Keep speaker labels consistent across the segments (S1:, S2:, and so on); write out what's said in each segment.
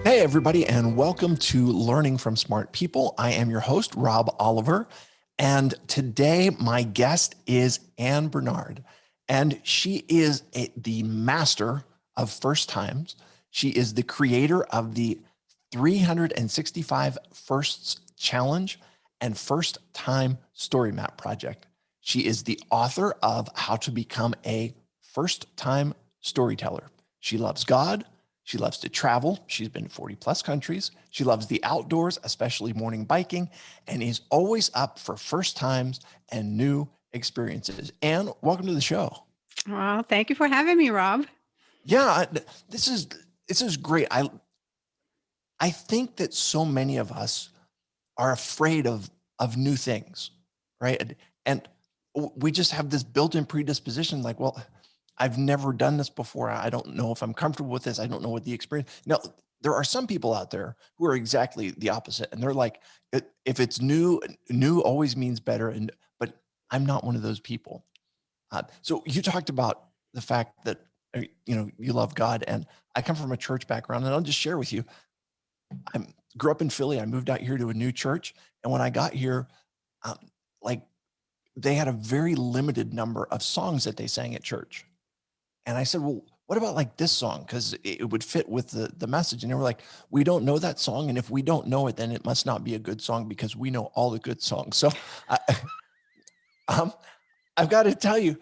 S1: Hey, everybody, and welcome to Learning from Smart People. I am your host, Rob Oliver, and today my guest is Anne Bernard, and she is the master of first times. She is the creator of the 365 Firsts Challenge and First Time Story Map Project. She is the author of How to Become a First Time Storyteller. She loves God. She loves to travel. She's been to 40 plus countries. She loves the outdoors, especially morning biking, and is always up for first times and new experiences. Anne, welcome to the show.
S2: Well, thank you for having me, Rob.
S1: Yeah, this is great. I think that so many of us are afraid of new things, right? And we just have this built-in predisposition, like, well, I've never done this before. I don't know if I'm comfortable with this. I don't know what the experience. Now, there are some people out there who are exactly the opposite, and they're like, if it's new, new always means better. But I'm not one of those people. So you talked about the fact that you love God, and I come from a church background, and I'll just share with you. I grew up in Philly. I moved out here to a new church, and when I got here, um, like they had a very limited number of songs that they sang at church. And I said, well, what about like this song? Because it would fit with the message. And they were like, we don't know that song. And if we don't know it, then it must not be a good song because we know all the good songs. So I, um, I've got to tell you,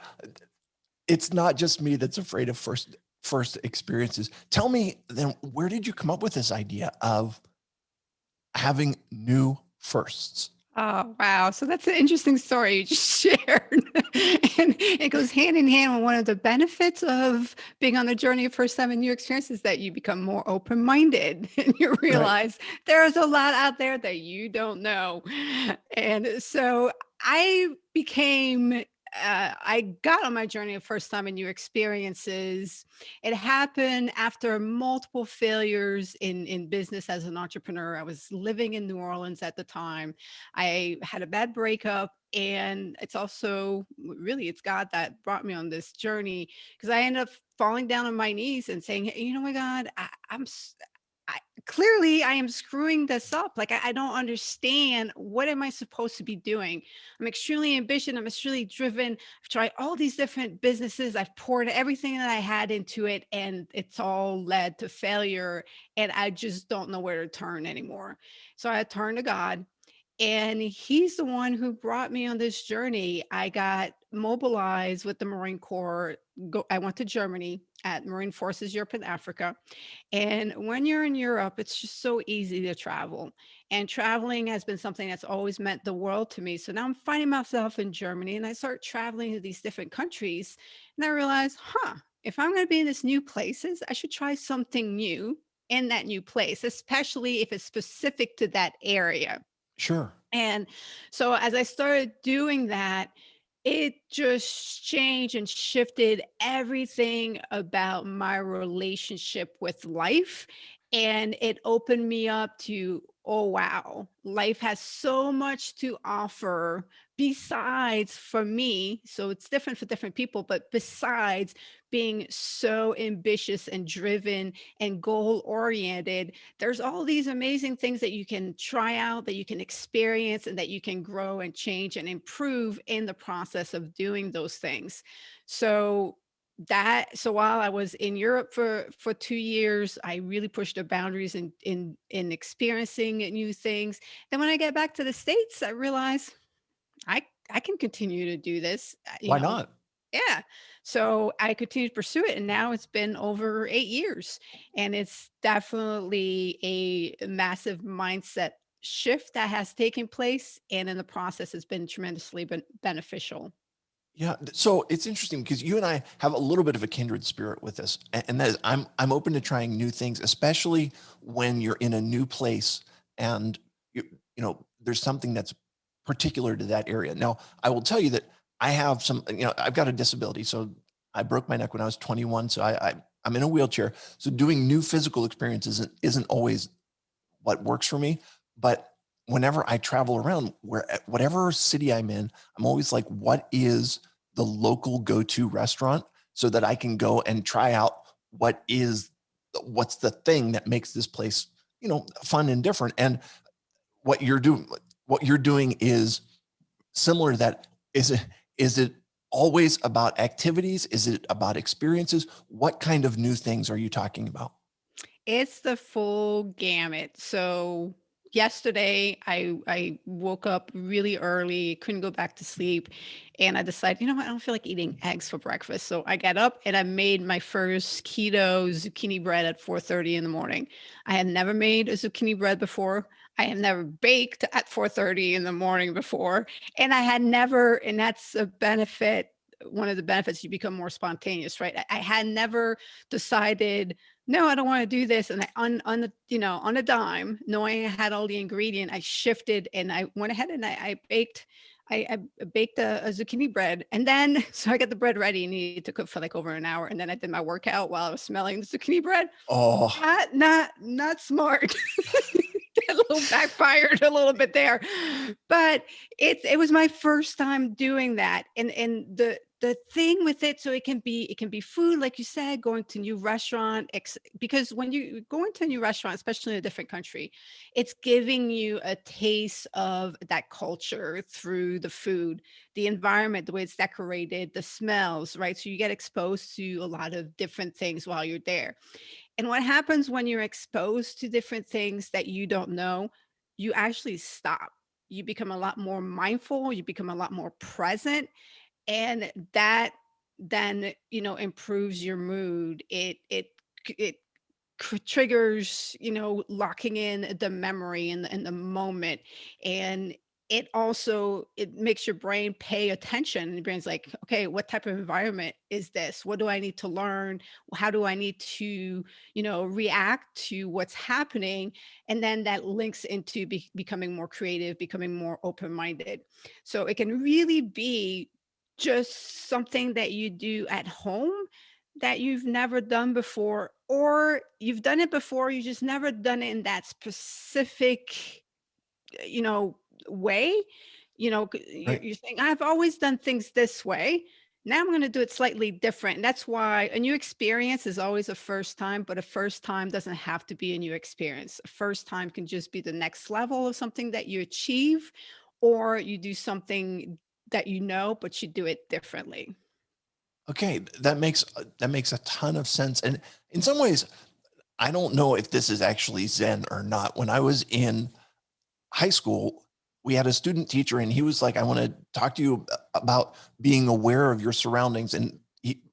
S1: it's not just me that's afraid of first experiences. Tell me then, where did you come up with this idea of having new firsts?
S2: Oh, wow. So that's an interesting story you just shared. And it goes hand in hand with one of the benefits of being on the journey of first time and new experiences that you become more open-minded and you
S1: Right.
S2: realize there's a lot out there that you don't know. And so I got on my journey of first time and new experiences. It happened after multiple failures in business as an entrepreneur. I was living in New Orleans at the time. I had a bad breakup, and it's also really it's God that brought me on this journey because I ended up falling down on my knees and saying, "Hey, you know what, God, I clearly I am screwing this up. Like I don't understand what am I supposed to be doing. I'm extremely ambitious. I'm extremely driven. I've tried all these different businesses. I've poured everything that I had into it, and it's all led to failure. And I just don't know where to turn anymore. So I turned to God, and he's the one who brought me on this journey. I got mobilized with the Marine Corps. I went to Germany at Marine Forces Europe and Africa. And when you're in Europe, it's just so easy to travel. And traveling has been something that's always meant the world to me. So now I'm finding myself in Germany and I start traveling to these different countries. And I realize, if I'm going to be in these new places, I should try something new in that new place, especially if it's specific to that area.
S1: Sure.
S2: And so as I started doing that, it just changed and shifted everything about my relationship with life. And it opened me up to, oh, wow, life has so much to offer besides for me. So it's different for different people, but besides being so ambitious and driven and goal oriented, there's all these amazing things that you can try out, that you can experience, and that you can grow and change and improve in the process of doing those things. So so while I was in Europe for 2 years, I really pushed the boundaries in experiencing new things. Then when I get back to the States, I realized I can continue to do this.
S1: Why not?
S2: Yeah. So I continued to pursue it, and now it's been over 8 years, and it's definitely a massive mindset shift that has taken place, and in the process, it's been tremendously beneficial.
S1: Yeah, so it's interesting because you and I have a little bit of a kindred spirit with this, and that is I'm open to trying new things, especially when you're in a new place and there's something that's particular to that area. Now, I will tell you that I have I've got a disability, so I broke my neck when I was 21, so I'm in a wheelchair. So doing new physical experiences isn't always what works for me. But whenever I travel around, whatever city I'm in, I'm always like, what is the local go-to restaurant so that I can go and try out what's the thing that makes this place fun and different. And what you're doing, what you're doing is similar to that. Is it always about activities? Is it about experiences? What kind of new things are you talking about?
S2: It's the full gamut. So yesterday I woke up really early, couldn't go back to sleep, and I decided, you know what, I don't feel like eating eggs for breakfast. So I got up and I made my first keto zucchini bread at 4:30 in the morning. I had never made a zucchini bread before. I had never baked at 4:30 in the morning before, and I had never, and that's a benefit. One of the benefits, you become more spontaneous, right? I had never decided, no, I don't want to do this. And I on the, on a dime, knowing I had all the ingredient, I shifted and I went ahead and I baked. I baked a zucchini bread, and then so I got the bread ready and needed to cook for like over an hour, and then I did my workout while I was smelling the zucchini bread.
S1: Oh,
S2: Not smart. That little backfired a little bit there, but it was my first time doing that, and the thing with it, so it can be food, like you said, going to a new restaurant, because when you go into a new restaurant, especially in a different country, it's giving you a taste of that culture through the food, the environment, the way it's decorated, the smells, right? So you get exposed to a lot of different things while you're there. And what happens when you're exposed to different things that you don't know, you actually stop. You become a lot more mindful, you become a lot more present, and that then, improves your mood. It triggers, locking in the memory and the moment. And it makes your brain pay attention. And your brain's like, okay, what type of environment is this? What do I need to learn? How do I need to, react to what's happening? And then that links into becoming more creative, becoming more open-minded. So it can really be just something that you do at home that you've never done before, or you've done it before, you just never done it in that specific, you know, way. You're,
S1: right.
S2: you're saying, I've always done things this way. Now I'm going to do it slightly different. And that's why a new experience is always a first time, but a first time doesn't have to be a new experience. A first time can just be the next level of something that you achieve, or you do something that but you do it differently.
S1: Okay, that makes a ton of sense. And in some ways, I don't know if this is actually Zen or not. When I was in high school, we had a student teacher, and he was like, "I want to talk to you about being aware of your surroundings." And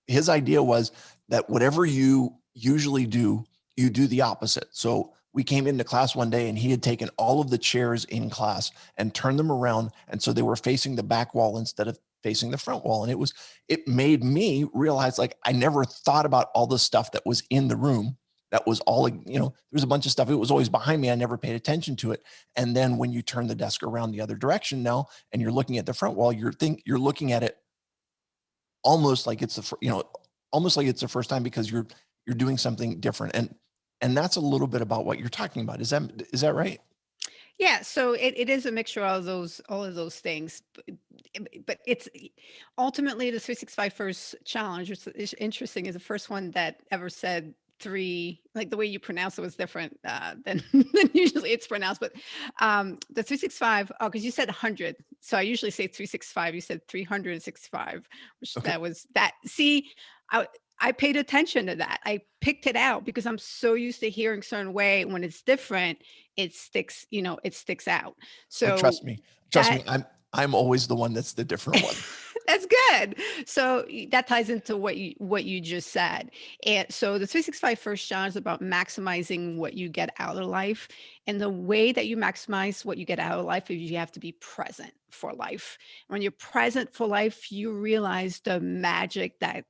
S1: his idea was that whatever you usually do, you do the opposite. So we came into class one day, and he had taken all of the chairs in class and turned them around, and so they were facing the back wall instead of facing the front wall. And it made me realize, like, I never thought about all the stuff that was in the room. That was all, there was a bunch of stuff. It was always behind me. I never paid attention to it. And then when you turn the desk around the other direction now, and you're looking at the front wall, you're looking at it almost like it's almost like it's the first time, because you're doing something different. And that's a little bit about what you're talking about. Is that right?
S2: Yeah, so it is a mixture of all of those things, but it's ultimately the 365 first challenge, which is interesting, is the first one that ever said three, like the way you pronounce it was different than than usually it's pronounced. But the 365, oh, because you said 100, so I usually say 365. You said 365, which
S1: Okay.
S2: that was that. See, I. I paid attention to that. I picked it out because I'm so used to hearing certain way. When it's different, it sticks out.
S1: Oh,
S2: So
S1: trust me,
S2: that
S1: I'm always the one that's the different one.
S2: that's good. So that ties into what you just said. And so the 365 first challenge is about maximizing what you get out of life. And the way that you maximize what you get out of life is you have to be present for life. When you're present for life, you realize the magic that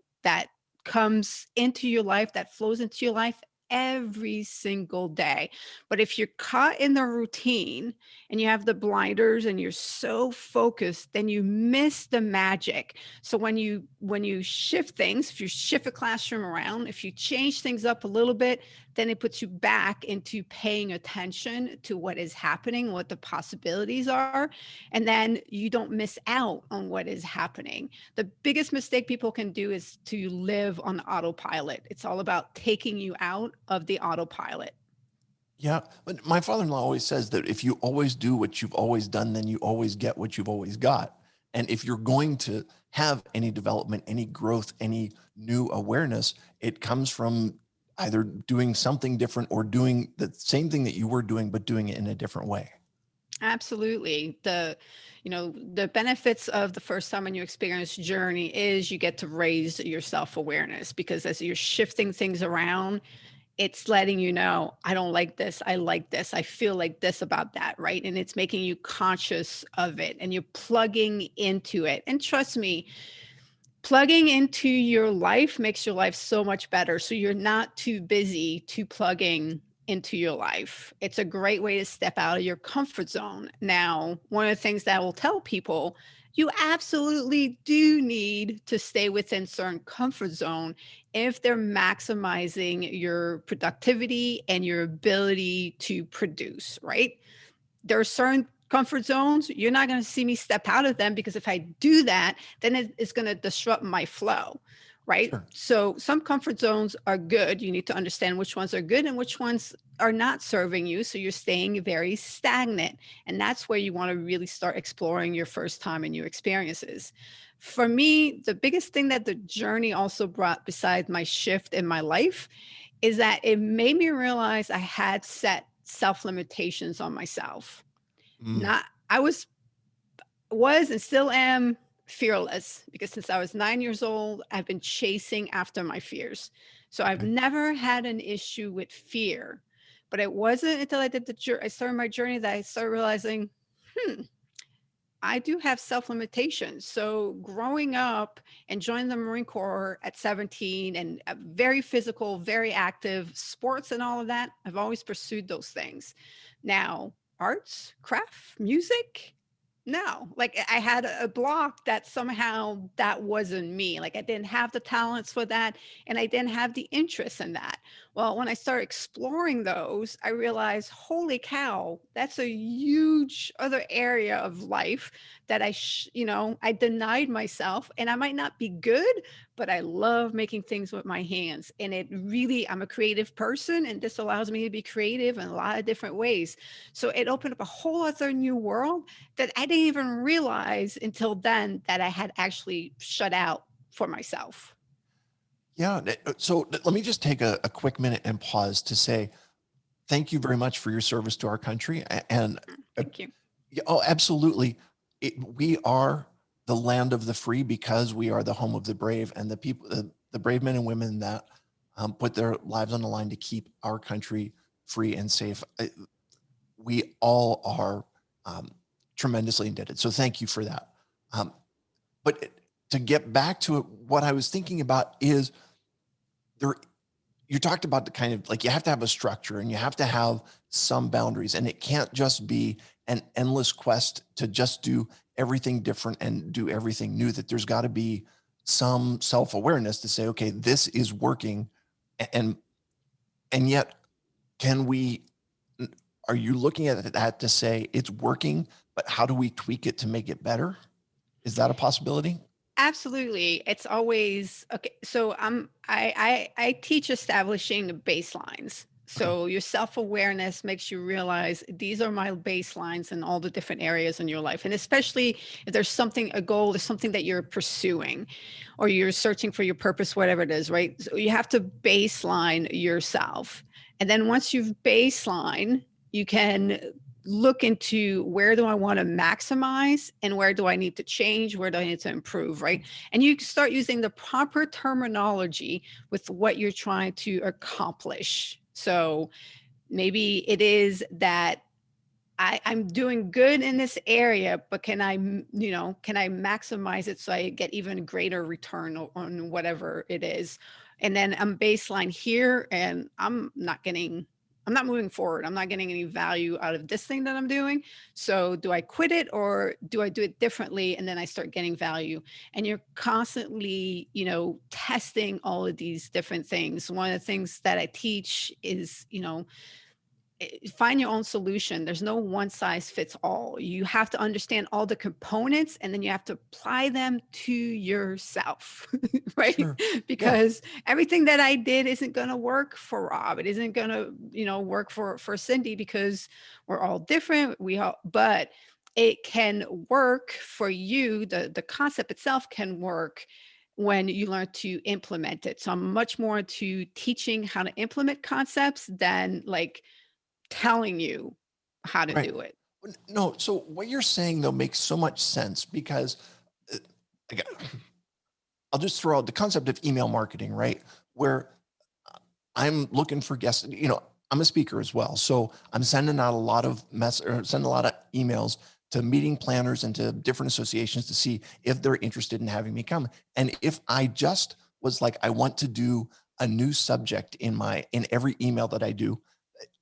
S2: comes into your life, that flows into your life every single day. But if you're caught in the routine and you have the blinders and you're so focused, then you miss the magic. So when you shift things, if you shift a classroom around, if you change things up a little bit, then it puts you back into paying attention to what is happening, what the possibilities are, and then you don't miss out on what is happening. The biggest mistake people can do is to live on autopilot. It's all about taking you out of the autopilot.
S1: Yeah, but my father-in-law always says that if you always do what you've always done, then you always get what you've always got. And if you're going to have any development, any growth, any new awareness, it comes from either doing something different or doing the same thing that you were doing, but doing it in a different way.
S2: Absolutely. The benefits of the first time when you experience journey is you get to raise your self-awareness, because as you're shifting things around, it's letting you know, I don't like this, I like this, I feel like this about that, right? And it's making you conscious of it and you're plugging into it. And trust me, plugging into your life makes your life so much better. So you're not too busy to plugging into your life. It's a great way to step out of your comfort zone. Now, one of the things that I will tell people, you absolutely do need to stay within certain comfort zone if they're maximizing your productivity and your ability to produce, right? There are certain comfort zones, you're not going to see me step out of them, because if I do that, then it's going to disrupt my flow, right?
S1: Sure.
S2: So some comfort zones are good. You need to understand which ones are good and which ones are not serving you. So you're staying very stagnant. And that's where you want to really start exploring your first time and new experiences. For me, the biggest thing that the journey also brought, besides my shift in my life, is that it made me realize I had set self limitations on myself.
S1: Mm,
S2: Not I was and still am fearless, because since I was 9 years old, I've been chasing after my fears. So I've
S1: okay.
S2: never had an issue with fear. But it wasn't until I started my journey that I started realizing, hmm, I do have self limitations. So growing up and joining the Marine Corps at 17, and very physical, very active, sports and all of that, I've always pursued those things. Now, arts, craft, music, no. Like I had a block that somehow that wasn't me. Like I didn't have the talents for that and I didn't have the interest in that. Well, when I started exploring those, I realized, holy cow, that's a huge other area of life that I denied myself, and I might not be good, but I love making things with my hands. And I'm a creative person, and this allows me to be creative in a lot of different ways. So it opened up a whole other new world that I didn't even realize until then that I had actually shut out for myself.
S1: Yeah. So let me just take a quick minute and pause to say thank you very much for your service to our country. And
S2: Thank you.
S1: yeah, oh, absolutely. We are the land of the free because we are the home of the brave, and the people, the brave men and women that put their lives on the line to keep our country free and safe. We all are um, tremendously indebted. So thank you for that. Um, but to get back to it, what I was thinking about is there. You talked about the kind of like you have to have a structure and you have to have some boundaries, and it can't just be an endless quest to just do everything different and do everything new. That there's got to be some self-awareness to say, okay, this is working, and and yet can we? Are you looking at that to say it's working, but how do we tweak it to make it better? Is that a possibility?
S2: Absolutely. It's always okay. So I teach establishing baselines.
S1: Okay.
S2: So your self-awareness makes you realize these are my baselines in all the different areas in your life. And especially if there's something, a goal is something that you're pursuing or you're searching for your purpose, whatever it is, right? So you have to baseline yourself. And then once you've baseline, you can look into where do I want to maximize and where do I need to change, where do I need to improve, right? And you start using the proper terminology with what you're trying to accomplish. So maybe it is that I'm doing good in this area, but can I maximize it so I get even greater return on whatever it is? And then I'm baseline here and I'm not moving forward. I'm not getting any value out of this thing that I'm doing. So do I quit it or do I do it differently? And then I start getting value. And you're constantly, testing all of these different things. One of the things that I teach is, find your own solution. There's no one size fits all. You have to understand all the components and then you have to apply them to yourself, right?
S1: Sure. Yeah.
S2: Because everything that I did isn't going to work for Rob. It isn't going to, work for Cindy because we're all different. But it can work for you. The concept itself can work when you learn to implement it. So I'm much more to teaching how to implement concepts than like telling you how to
S1: Right.
S2: do it.
S1: No, so what you're saying though makes so much sense because uh, again, I'll just throw out the concept of email marketing, right? Where I'm looking for guests, I'm a speaker as well. So I'm sending out a lot of sending a lot of emails to meeting planners and to different associations to see if they're interested in having me come. And if I just was like, I want to do a new subject in every email that I do,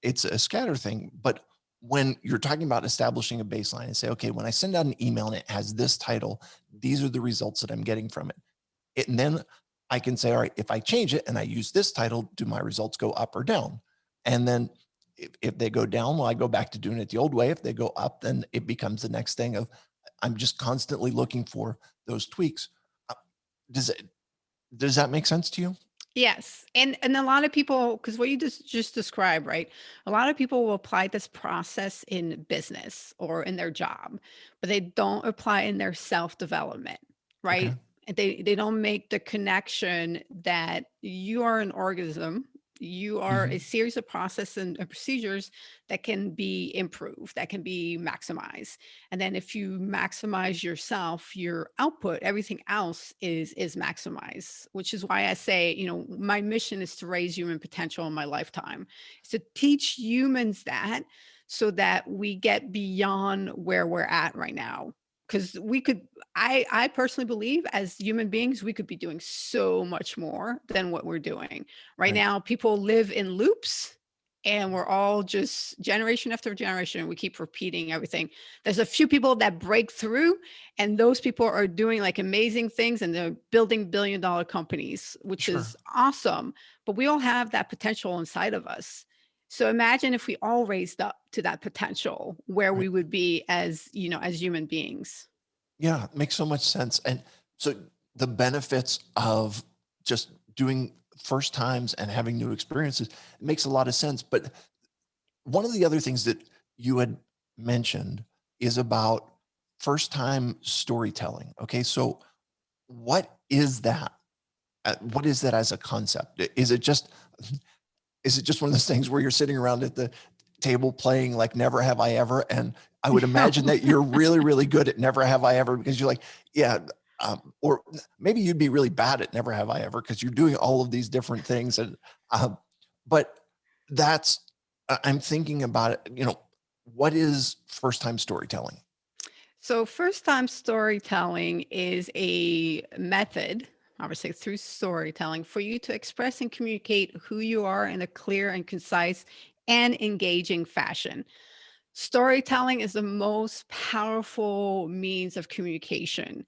S1: it's a scatter thing. But when you're talking about establishing a baseline and say, okay, when I send out an email and it has this title, these are the results that I'm getting from it. And then I can say, all right, if I change it and I use this title, do my results go up or down? And then if they go down, well, I go back to doing it the old way. If they go up, then it becomes the next thing of I'm just constantly looking for those tweaks. Uh, Does it, does that make sense to you?
S2: Yes. And a lot of people, because what you just described, right? A lot of people will apply this process in business or in their job, but they don't apply in their self-development,
S1: Okay.
S2: right? And they don't make the connection that you are an organism. You are a
S1: Mhm.
S2: series of processes and procedures that can be improved, that can be maximized. And then if you maximize yourself, your output, everything else is maximized, which is why I say, my mission is to raise human potential in my lifetime. It's to teach humans that so that we get beyond where we're at right now. Because I personally believe as human beings, we could be doing so much more than what we're doing. Right
S1: Right.
S2: now, people live in loops and we're all just generation after generation. We keep repeating everything. There's a few people that break through, and those people are doing like amazing things and they're building billion-dollar companies, which
S1: Sure.
S2: is awesome. But we all have that potential inside of us. So imagine if we all raised up to that potential, where
S1: Right.
S2: we would be as, as human beings.
S1: Yeah, it makes so much sense. And so the benefits of just doing first times and having new experiences, it makes a lot of sense. But one of the other things that you had mentioned is about first time storytelling. Okay. So what is that? What is that as a concept? Is it just one of those things where you're sitting around at the table playing like Never Have I Ever? And I would imagine that you're really, really good at Never Have I Ever because you're like, yeah, or maybe you'd be really bad at Never Have I Ever because you're doing all of these different things. And, but that's, I'm thinking about it, what is first time storytelling?
S2: So, first time storytelling is a method, obviously through storytelling, for you to express and communicate who you are in a clear and concise and engaging fashion. Storytelling is the most powerful means of communication.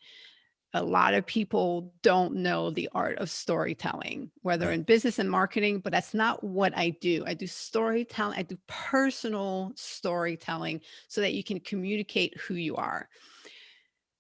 S2: A lot of people don't know the art of storytelling, whether
S1: Right.
S2: in business and marketing, but that's not what I do. I do storytelling, I do personal storytelling so that you can communicate who you are.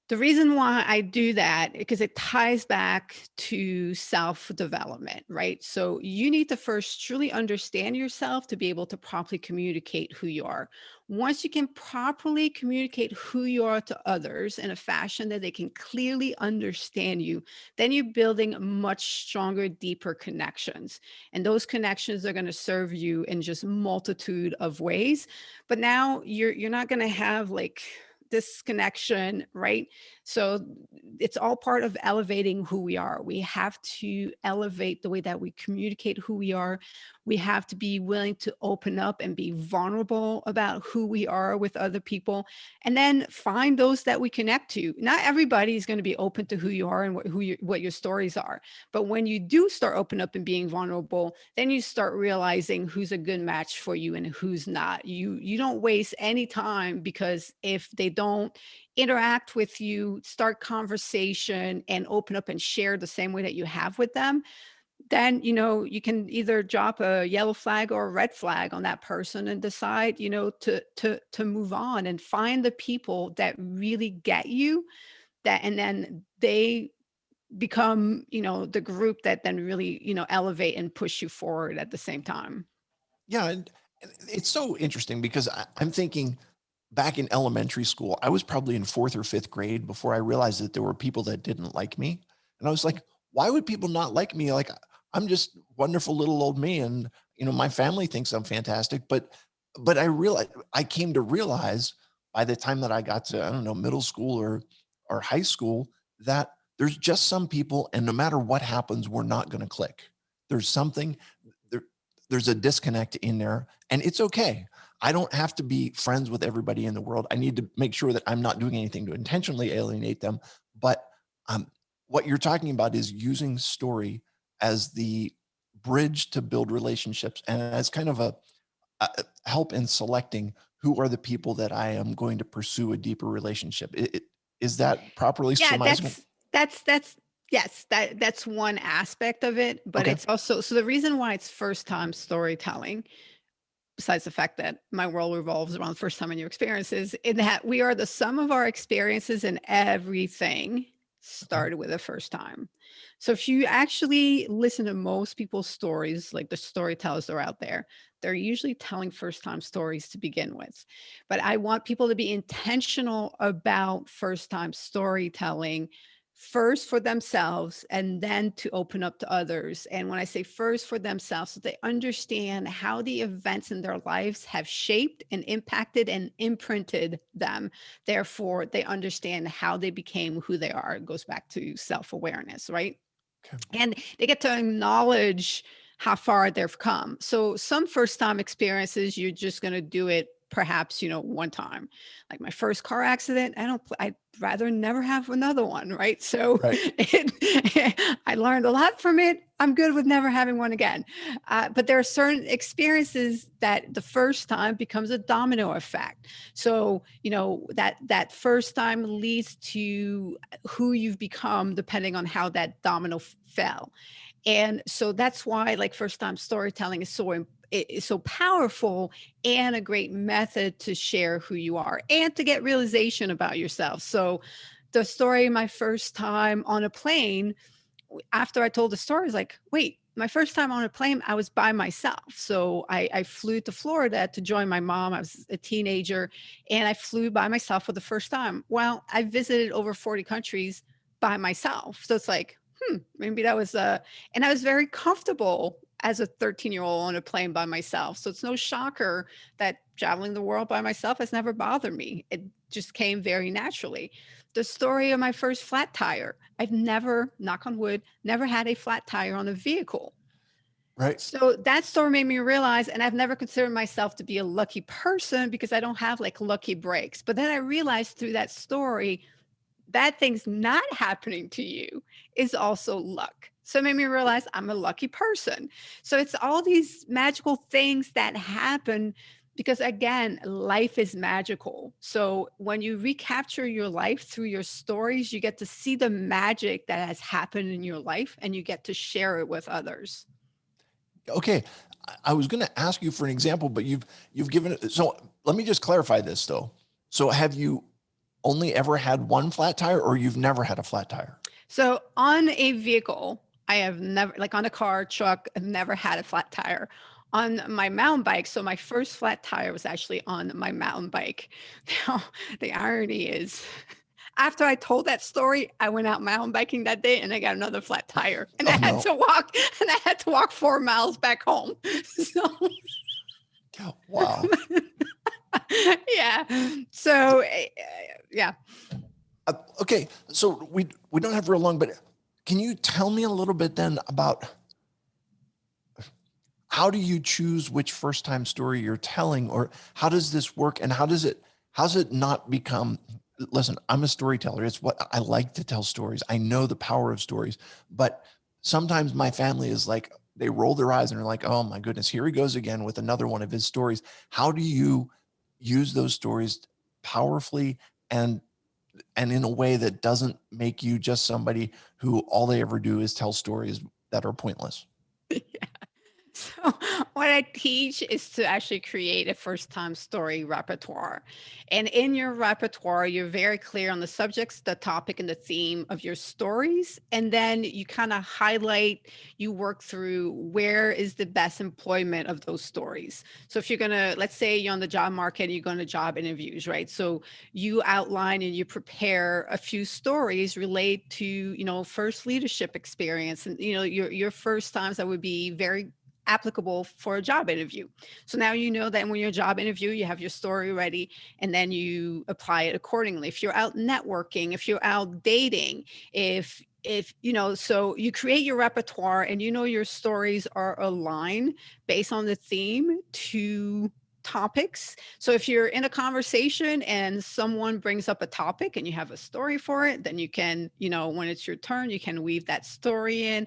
S2: The reason why I do that, because it ties back to self-development, right? So you need to first truly understand yourself to be able to properly communicate who you are. Once you can properly communicate who you are to others in a fashion that they can clearly understand you, then you're building much stronger, deeper connections. And those connections are going to serve you in just multitude of ways. But now you're not going to have like this connection, right? So it's all part of elevating who we are. We have to elevate the way that we communicate who we are. We have to be willing to open up and be vulnerable about who we are with other people, and then find those that we connect to. Not everybody is going to be open to who you are and what your stories are. But when you do start opening up and being vulnerable, then you start realizing who's a good match for you and who's not. You don't waste any time, because if they don't interact with you, start conversation, and open up and share the same way that you have with them, then, you can either drop a yellow flag or a red flag on that person and decide, to move on and find the people that really get you, that and then they become, the group that then really, elevate and push you forward at the same time.
S1: Yeah, and it's so interesting because I'm thinking back in elementary school, I was probably in fourth or fifth grade before I realized that there were people that didn't like me. And I was like, why would people not like me? Like, I'm just wonderful little old me. And, my family thinks I'm fantastic. But I came to realize by the time that I got to, I don't know, middle school or high school, that there's just some people, and no matter what happens, we're not going to click. There's something there, there's a disconnect in there, and it's okay. I don't have to be friends with everybody in the world. I need to make sure that I'm not doing anything to intentionally alienate them. But um, what you're talking about is using story as the bridge to build relationships and as kind of a help in selecting who are the people that I am going to pursue a deeper relationship. Is that properly
S2: Yeah,
S1: surmising?
S2: that's yes, that's one aspect of it, but
S1: Okay.
S2: it's also, so the reason why it's first time storytelling, besides the fact that my world revolves around first time and new experiences, in that we are the sum of our experiences, and everything
S1: Okay.
S2: started with a first time. So if you actually listen to most people's stories, like the storytellers that are out there, they're usually telling first time stories to begin with. But I want people to be intentional about first time storytelling, first for themselves and then to open up to others. And when I say first for themselves, so they understand how the events in their lives have shaped and impacted and imprinted them. Therefore, they understand how they became who they are. It goes back to self awareness, right?
S1: Okay.
S2: And they get to acknowledge how far they've come. So some first time experiences, you're just going to do it perhaps, one time. Like my first car accident, I'd rather never have another one, right? So
S1: Right.
S2: I learned a lot from it. I'm good with never having one again. But there are certain experiences that the first time becomes a domino effect. So, that first time leads to who you've become depending on how that domino fell. And so that's why, like, first time storytelling is is so powerful, and a great method to share who you are and to get realization about yourself. So the story, my first time on a plane, after I told the story, I was like, wait, my first time on a plane, I was by myself. So I flew to Florida to join my mom. I was a teenager, and I flew by myself for the first time. Well, I visited over 40 countries by myself. So it's like, maybe that was and I was very comfortable as a 13-year-old on a plane by myself. So it's no shocker that traveling the world by myself has never bothered me. It just came very naturally. The story of my first flat tire. I've never, knock on wood, never had a flat tire on a vehicle.
S1: Right.
S2: So that story made me realize, and I've never considered myself to be a lucky person because I don't have like lucky breaks. But then I realized through that story, bad things not happening to you is also luck. So it made me realize I'm a lucky person. So it's all these magical things that happen because, again, life is magical. So when you recapture your life through your stories, you get to see the magic that has happened in your life, and you get to share it with others.
S1: Okay. I was going to ask you for an example, but you've given it. So let me just clarify this though. So have you only ever had one flat tire, or you've never had a flat tire?
S2: So on a vehicle, I have never, like on a car, truck, I've never had a flat tire. On my mountain bike, so my first flat tire was actually on my mountain bike. Now, the irony is, after I told that story, I went out mountain biking that day and I got another flat tire, and
S1: Oh no.
S2: I had to walk 4 miles back home. So
S1: Wow.
S2: yeah. So yeah.
S1: Okay. So we don't have real long, but can you tell me a little bit then about how do you choose which first time story you're telling, or how does this work, and how's it not become, listen, I'm a storyteller. It's what I like to tell stories. I know the power of stories, but sometimes my family is like, they roll their eyes and are like, oh my goodness, here he goes again with another one of his stories. How do you use those stories powerfully and in a way that doesn't make you just somebody who all they ever do is tell stories that are pointless.
S2: So what I teach is to actually create a first time story repertoire. And in your repertoire, you're very clear on the subjects, the topic, and the theme of your stories. And then you kind of highlight, you work through where is the best employment of those stories. So if you're going to, let's say you're on the job market and you're going to job interviews, right? So you outline and you prepare a few stories relate to, first leadership experience and, your first times that would be very applicable for a job interview. So now you know that when you're a job interview, you have your story ready and then you apply it accordingly. If you're out networking, if you're out dating, so you create your repertoire and your stories are aligned based on the theme to topics. So if you're in a conversation and someone brings up a topic and you have a story for it, then you can, when it's your turn, you can weave that story in.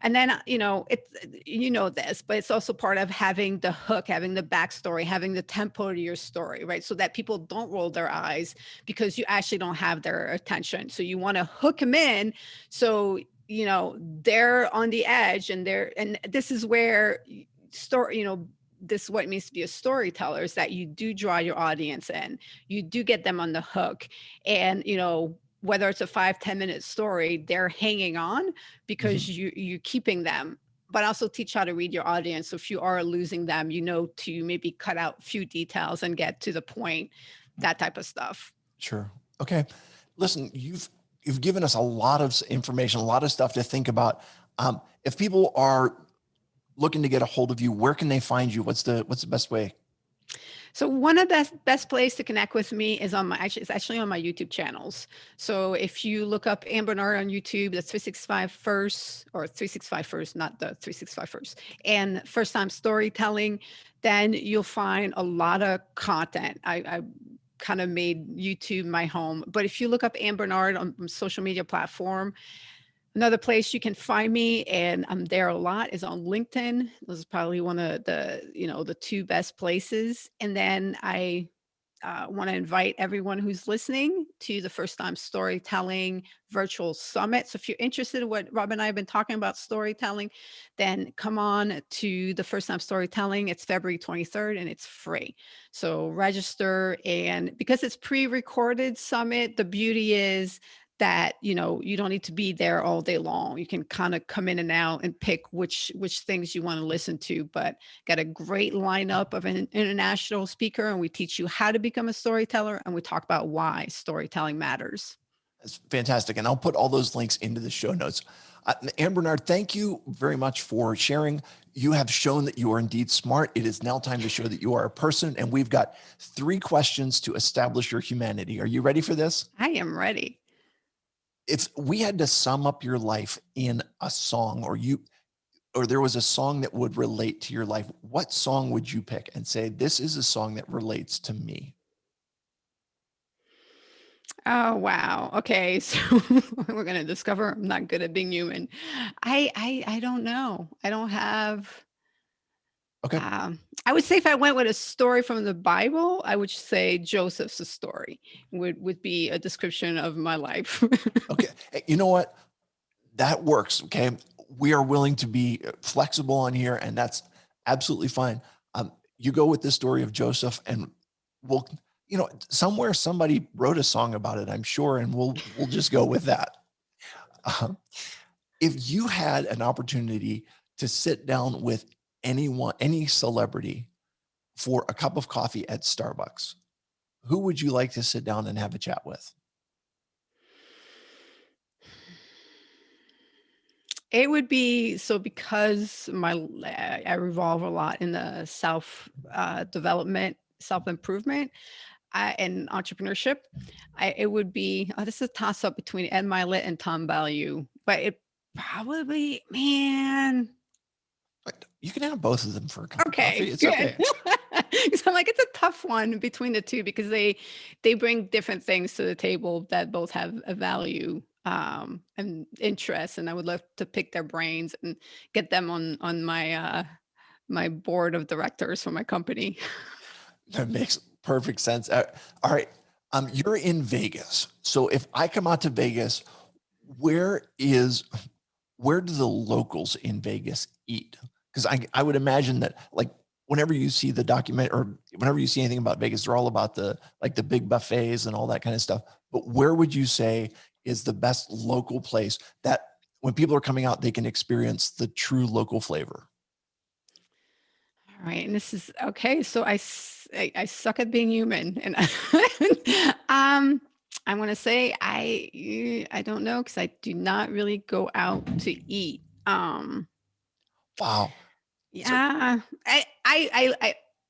S2: And then, it's, this, but it's also part of having the hook, having the backstory, having the tempo to your story, right? So that people don't roll their eyes because you actually don't have their attention. So you want to hook them in. So, they're on the edge and this is where story, this is what it means to be a storyteller is that you do draw your audience in, you do get them on the hook. And, whether it's a 5-10 minute story, they're hanging on
S1: Mhm.
S2: because you're keeping them, but also teach how to read your audience. So if you are losing them, to maybe cut out a few details and get to the point, that type of stuff.
S1: Sure. Okay. Listen, you've given us a lot of information, a lot of stuff to think about. If people are looking to get a hold of you, where can they find you? What's the best way?
S2: So one of the best place to connect with me is it's actually on my YouTube channels. So if you look up Ann Bernard on YouTube, that's 365 first or 365 first, not the 365 first, and first time storytelling, then you'll find a lot of content. I kind of made YouTube my home. But if you look up Ann Bernard on social media platform, another place you can find me, and I'm there a lot, is on LinkedIn. This is probably one of the two best places. And then I want to invite everyone who's listening to the First Time Storytelling Virtual Summit. So if you're interested in what Rob and I have been talking about storytelling, then come on to the First Time Storytelling. It's February 23rd and it's free. So register. And because it's pre-recorded summit, the beauty is that you don't need to be there all day long. You can kind of come in and out and pick which things you want to listen to, but got a great lineup of an international speaker, and we teach you how to become a storyteller, and we talk about why storytelling matters.
S1: That's fantastic. And I'll put all those links into the show notes. Ann Bernard, thank you very much for sharing. You have shown that you are indeed smart. It is now time to show that you are a person. And we've got 3 questions to establish your humanity. Are you ready for this?
S2: I am ready.
S1: If we had to sum up your life in a song, or there was a song that would relate to your life, what song would you pick and say, this is a song that relates to me?
S2: Oh wow. Okay, so we're gonna discover I'm not good at being human. I don't know. I don't have.
S1: Okay.
S2: I would say if I went with a story from the Bible, I would say Joseph's story would be a description of my life.
S1: Okay. Hey, you know what? That works. Okay. We are willing to be flexible on here, and that's absolutely fine. You go with the story of Joseph, and we'll, somewhere somebody wrote a song about it, I'm sure, and we'll just go with that. Um, if you had an opportunity to sit down with anyone, any celebrity for a cup of coffee at Starbucks, who would you like to sit down and have a chat with?
S2: It would be so because I revolve a lot in the self development, self improvement, and entrepreneurship. It would be this is a toss up between Ed Milet and Tom Value, but it probably man.
S1: But you can have both of them for a cup of coffee.
S2: Okay,
S1: It's
S2: good.
S1: okay.
S2: So I'm like, it's a tough one between the two because they bring different things to the table that both have a value and interest, and I would love to pick their brains and get them on my my board of directors for my company.
S1: That makes perfect sense. All right. You're in Vegas. So if I come out to Vegas, where is where do the locals in Vegas eat? Because I would imagine that like whenever you see the document or whenever you see anything about Vegas, they're all about the like the big buffets and all that kind of stuff. But where would you say is the best local place that when people are coming out, they can experience the true local flavor?
S2: All right, and this is okay. So I suck at being human, and I want to say I don't know because I do not really go out to eat.
S1: Wow. So
S2: Yeah,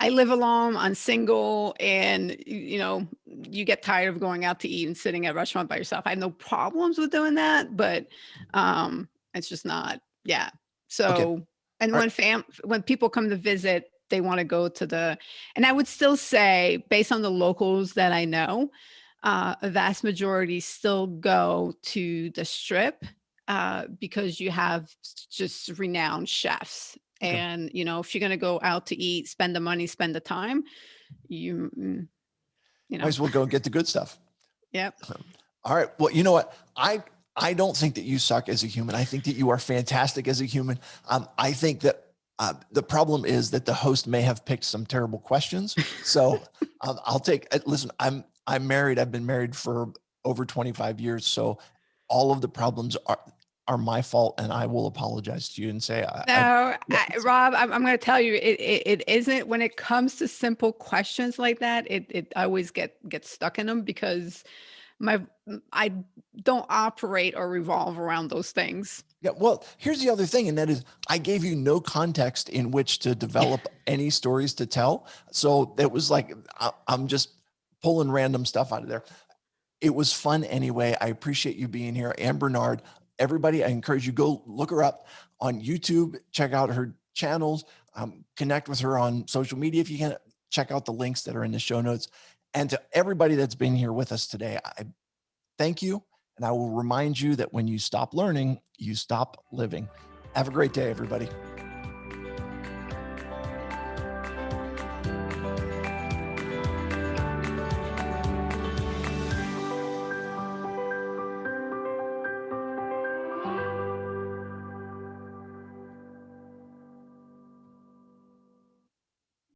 S2: I live alone. I'm single, and you know, you get tired of going out to eat and sitting at a restaurant by yourself. I have no problems with doing that, but it's just not. Yeah.
S1: okay.
S2: So, and
S1: All right.
S2: when people come to visit, they want to go to the, and I would still say, based on the locals that I know, a vast majority still go to the strip because you have just renowned chefs.
S1: Okay.
S2: And you know, if you're going to go out to eat, spend the money, spend the time, you you
S1: Might
S2: know,
S1: as well go and get the good stuff.
S2: yep.
S1: All right. Well, you know what? I don't think that you suck as a human. I think that you are fantastic as a human. I think that the problem is that the host may have picked some terrible questions. So I'll take. Listen, I'm married. I've been married for over 25 years. So all of the problems are my fault, and I will apologize to you and say
S2: No,
S1: yeah,
S2: Rob, I'm going to tell you, it isn't when it comes to simple questions like that. I always get stuck in them because my I don't operate or revolve around those things.
S1: yeah. Well, here's the other thing, and that is I gave you no context in which to develop any stories to tell. So it was like I'm just pulling random stuff out of there. It was fun anyway. I appreciate you being here. Anne Bernard, everybody, I encourage you go look her up on YouTube, check out her channels, connect with her on social media if you can. Check out the links that are in the show notes. And to everybody that's been here with us today, I thank you. And I will remind you that when you stop learning, you stop living. Have a great day, everybody.